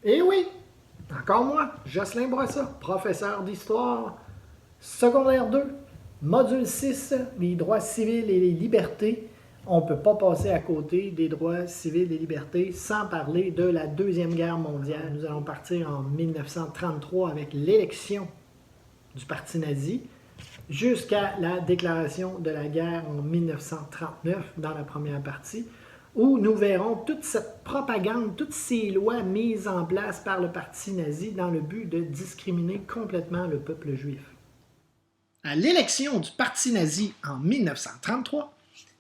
Eh oui, encore moi, Jocelyn Boissa, professeur d'histoire, secondaire 2, module 6, les droits civils et les libertés. On ne peut pas passer à côté des droits civils et libertés sans parler de la Deuxième Guerre mondiale. Nous allons partir en 1933 avec l'élection du Parti nazi jusqu'à la déclaration de la guerre en 1939 dans la première partie, où nous verrons toute cette propagande, toutes ces lois mises en place par le Parti nazi dans le but de discriminer complètement le peuple juif. À l'élection du Parti nazi en 1933,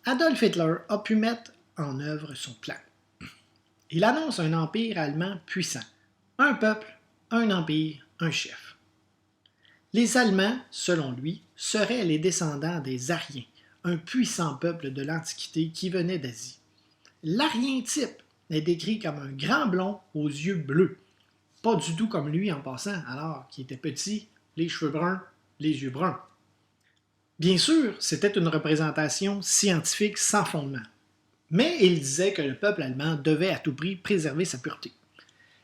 Adolf Hitler a pu mettre en œuvre son plan. Il annonce un empire allemand puissant. Un peuple, un empire, un chef. Les Allemands, selon lui, seraient les descendants des Aryens, un puissant peuple de l'Antiquité qui venait d'Asie. L'Aryen type est décrit comme un grand blond aux yeux bleus. Pas du tout comme lui en passant, alors qu'il était petit, les cheveux bruns, les yeux bruns. Bien sûr, c'était une représentation scientifique sans fondement. Mais il disait que le peuple allemand devait à tout prix préserver sa pureté.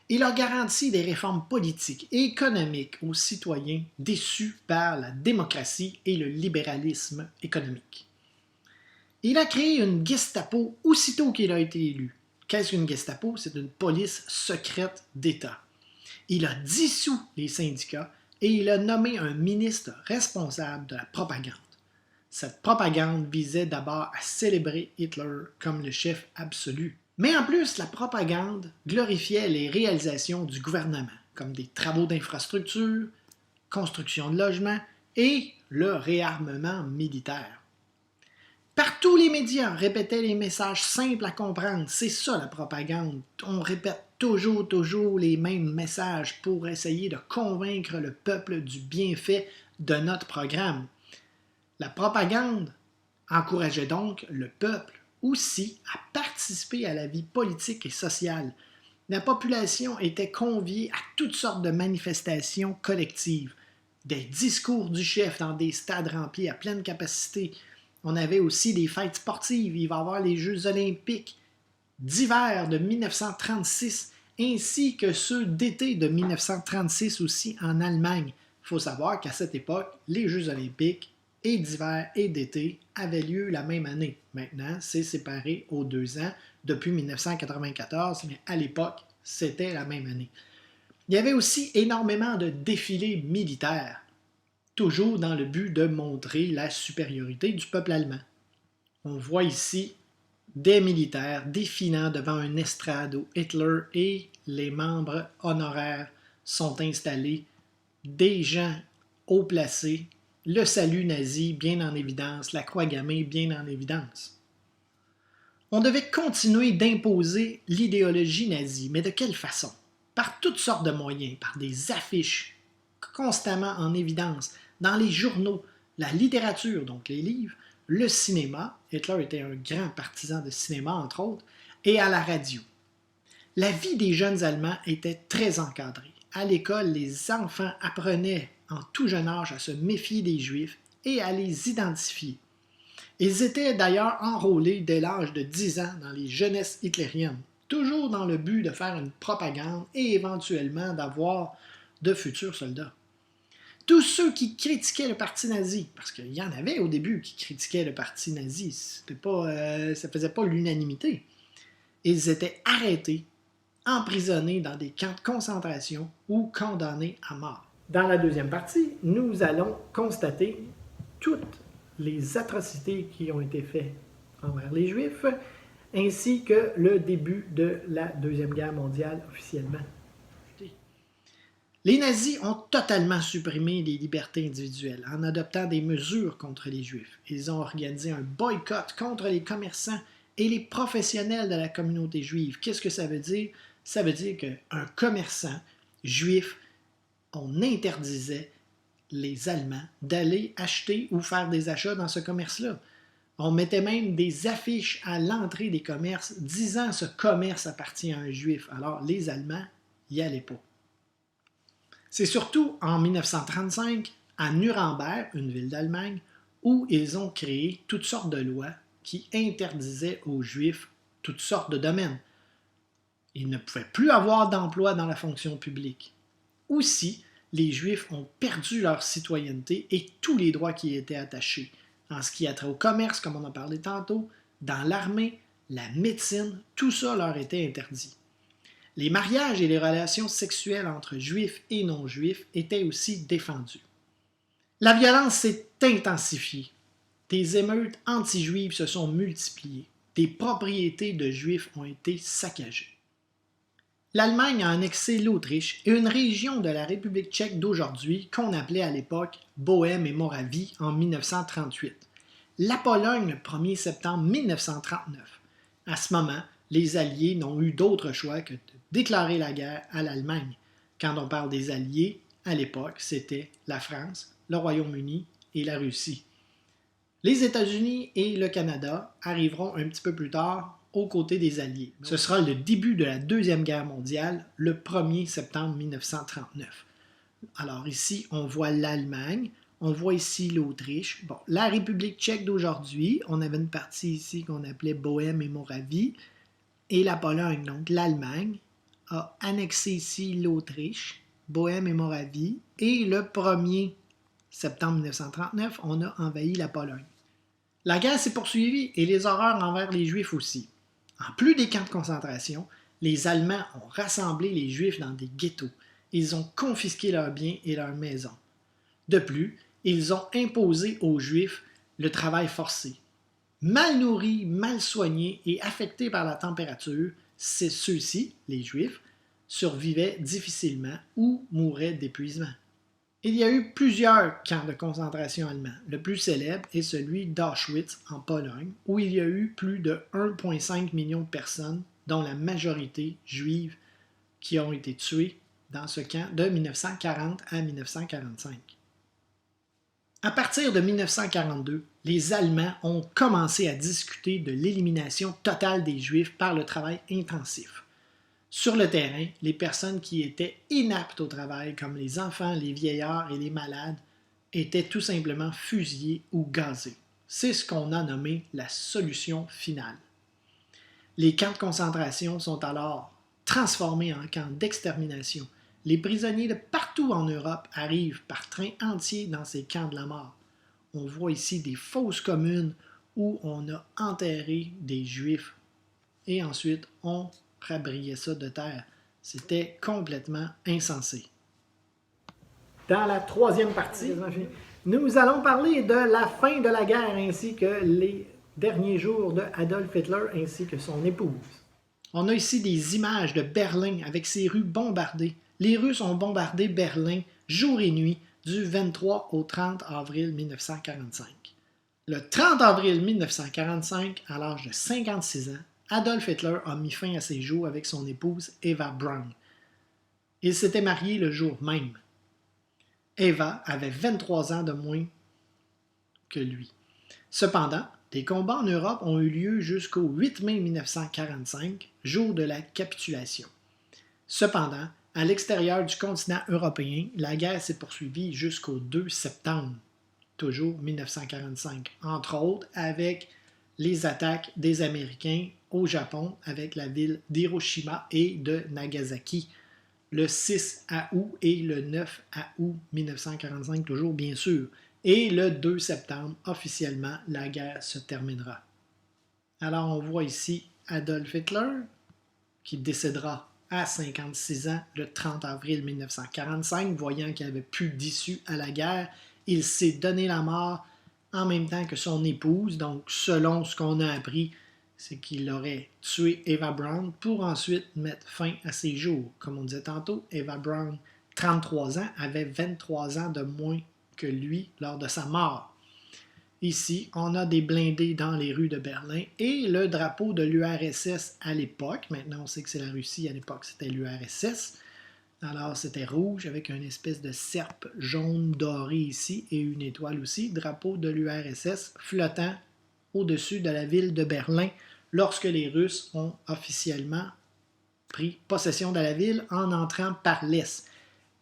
Il a garanti des réformes politiques et économiques aux citoyens déçus par la démocratie et le libéralisme économique. Il a créé une Gestapo aussitôt qu'il a été élu. Qu'est-ce qu'une Gestapo? C'est une police secrète d'État. Il a dissous les syndicats et il a nommé un ministre responsable de la propagande. Cette propagande visait d'abord à célébrer Hitler comme le chef absolu. Mais en plus, la propagande glorifiait les réalisations du gouvernement, comme des travaux d'infrastructure, construction de logements et le réarmement militaire. Partout, les médias répétaient les messages simples à comprendre. C'est ça la propagande. On répète toujours les mêmes messages pour essayer de convaincre le peuple du bienfait de notre programme. La propagande encourageait donc le peuple aussi à participer à la vie politique et sociale. La population était conviée à toutes sortes de manifestations collectives, des discours du chef dans des stades remplis à pleine capacité. On avait aussi des fêtes sportives. Il va y avoir les Jeux olympiques d'hiver de 1936 ainsi que ceux d'été de 1936 aussi en Allemagne. Il faut savoir qu'à cette époque, les Jeux olympiques et d'hiver et d'été avaient lieu la même année. Maintenant, c'est séparé aux 2 ans depuis 1994, mais à l'époque, c'était la même année. Il y avait aussi énormément de défilés militaires, toujours dans le but de montrer la supériorité du peuple allemand. On voit ici des militaires défilant devant une estrade où Hitler et les membres honoraires sont installés, des gens haut placés, le salut nazi bien en évidence, la croix gammée bien en évidence. On devait continuer d'imposer l'idéologie nazie, mais de quelle façon? Par toutes sortes de moyens, par des affiches constamment en évidence, dans les journaux, la littérature, donc les livres, le cinéma, Hitler était un grand partisan de cinéma entre autres, et à la radio. La vie des jeunes Allemands était très encadrée. À l'école, les enfants apprenaient en tout jeune âge à se méfier des Juifs et à les identifier. Ils étaient d'ailleurs enrôlés dès l'âge de 10 ans dans les jeunesses hitlériennes, toujours dans le but de faire une propagande et éventuellement d'avoir de futurs soldats. Tous ceux qui critiquaient le parti nazi, parce qu'il y en avait au début qui critiquaient le parti nazi, ça ne faisait pas l'unanimité, ils étaient arrêtés, emprisonnés dans des camps de concentration ou condamnés à mort. Dans la deuxième partie, nous allons constater toutes les atrocités qui ont été faites envers les Juifs, ainsi que le début de la Deuxième Guerre mondiale officiellement. Les nazis ont totalement supprimé les libertés individuelles en adoptant des mesures contre les Juifs. Ils ont organisé un boycott contre les commerçants et les professionnels de la communauté juive. Qu'est-ce que ça veut dire? Ça veut dire qu'un commerçant juif, on interdisait les Allemands d'aller acheter ou faire des achats dans ce commerce-là. On mettait même des affiches à l'entrée des commerces disant ce commerce appartient à un juif. Alors les Allemands n'y allaient pas. C'est surtout en 1935, à Nuremberg, une ville d'Allemagne, où ils ont créé toutes sortes de lois qui interdisaient aux Juifs toutes sortes de domaines. Ils ne pouvaient plus avoir d'emploi dans la fonction publique. Aussi, les Juifs ont perdu leur citoyenneté et tous les droits qui y étaient attachés, en ce qui a trait au commerce, comme on en parlait tantôt, dans l'armée, la médecine, tout ça leur était interdit. Les mariages et les relations sexuelles entre Juifs et non-Juifs étaient aussi défendus. La violence s'est intensifiée. Des émeutes anti-juives se sont multipliées. Des propriétés de Juifs ont été saccagées. L'Allemagne a annexé l'Autriche et une région de la République tchèque d'aujourd'hui qu'on appelait à l'époque Bohême et Moravie en 1938. La Pologne le 1er septembre 1939. À ce moment, les Alliés n'ont eu d'autre choix que de déclarer la guerre à l'Allemagne. Quand on parle des Alliés, à l'époque, c'était la France, le Royaume-Uni et la Russie. Les États-Unis et le Canada arriveront un petit peu plus tard aux côtés des Alliés. Ce sera le début de la Deuxième Guerre mondiale, le 1er septembre 1939. Alors ici, on voit l'Allemagne, on voit ici l'Autriche. Bon, la République tchèque d'aujourd'hui, on avait une partie ici qu'on appelait Bohême et Moravie, et la Pologne, donc l'Allemagne, a annexé ici l'Autriche, Bohême et Moravie, et le 1er septembre 1939, on a envahi la Pologne. La guerre s'est poursuivie et les horreurs envers les Juifs aussi. En plus des camps de concentration, les Allemands ont rassemblé les Juifs dans des ghettos. Ils ont confisqué leurs biens et leurs maisons. De plus, ils ont imposé aux Juifs le travail forcé. Mal nourris, mal soignés et affectés par la température, ceux-ci, les Juifs, survivaient difficilement ou mouraient d'épuisement. Il y a eu plusieurs camps de concentration allemands. Le plus célèbre est celui d'Auschwitz en Pologne, où il y a eu plus de 1,5 million de personnes, dont la majorité juive, qui ont été tuées dans ce camp de 1940 à 1945. À partir de 1942, les Allemands ont commencé à discuter de l'élimination totale des Juifs par le travail intensif. Sur le terrain, les personnes qui étaient inaptes au travail, comme les enfants, les vieillards et les malades, étaient tout simplement fusillés ou gazés. C'est ce qu'on a nommé la solution finale. Les camps de concentration sont alors transformés en camps d'extermination. Les prisonniers de partout en Europe arrivent par train entier dans ces camps de la mort. On voit ici des fosses communes où on a enterré des Juifs et ensuite on rabriait ça de terre. C'était complètement insensé. Dans la troisième partie, nous allons parler de la fin de la guerre ainsi que les derniers jours de Adolf Hitler ainsi que son épouse. On a ici des images de Berlin avec ses rues bombardées. Les Russes ont bombardé Berlin jour et nuit du 23 au 30 avril 1945. Le 30 avril 1945, à l'âge de 56 ans, Adolf Hitler a mis fin à ses jours avec son épouse Eva Braun. Ils s'étaient mariés le jour même. Eva avait 23 ans de moins que lui. Cependant, des combats en Europe ont eu lieu jusqu'au 8 mai 1945, jour de la capitulation. Cependant, à l'extérieur du continent européen, la guerre s'est poursuivie jusqu'au 2 septembre, toujours 1945, entre autres avec les attaques des Américains au Japon avec la ville d'Hiroshima et de Nagasaki, le 6 août et le 9 août 1945, toujours bien sûr. Et le 2 septembre, officiellement, la guerre se terminera. Alors on voit ici Adolf Hitler, qui décédera à 56 ans le 30 avril 1945, voyant qu'il n'y avait plus d'issue à la guerre. Il s'est donné la mort en même temps que son épouse, donc selon ce qu'on a appris, c'est qu'il aurait tué Eva Braun pour ensuite mettre fin à ses jours. Comme on disait tantôt, Eva Braun, 33 ans, avait 23 ans de moins que lui lors de sa mort. Ici, on a des blindés dans les rues de Berlin et le drapeau de l'URSS à l'époque. Maintenant, on sait que c'est la Russie, à l'époque, c'était l'URSS. Alors, c'était rouge avec une espèce de serpe jaune doré ici et une étoile aussi. Drapeau de l'URSS flottant au-dessus de la ville de Berlin lorsque les Russes ont officiellement pris possession de la ville en entrant par l'Est.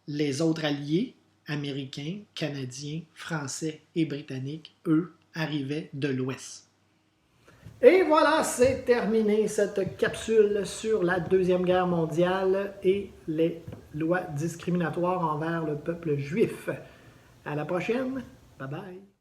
Les autres alliés, Américains, Canadiens, Français et Britanniques, eux, arrivaient de l'Ouest. Et voilà, c'est terminé cette capsule sur la Deuxième Guerre mondiale et les lois discriminatoires envers le peuple juif. À la prochaine. Bye bye.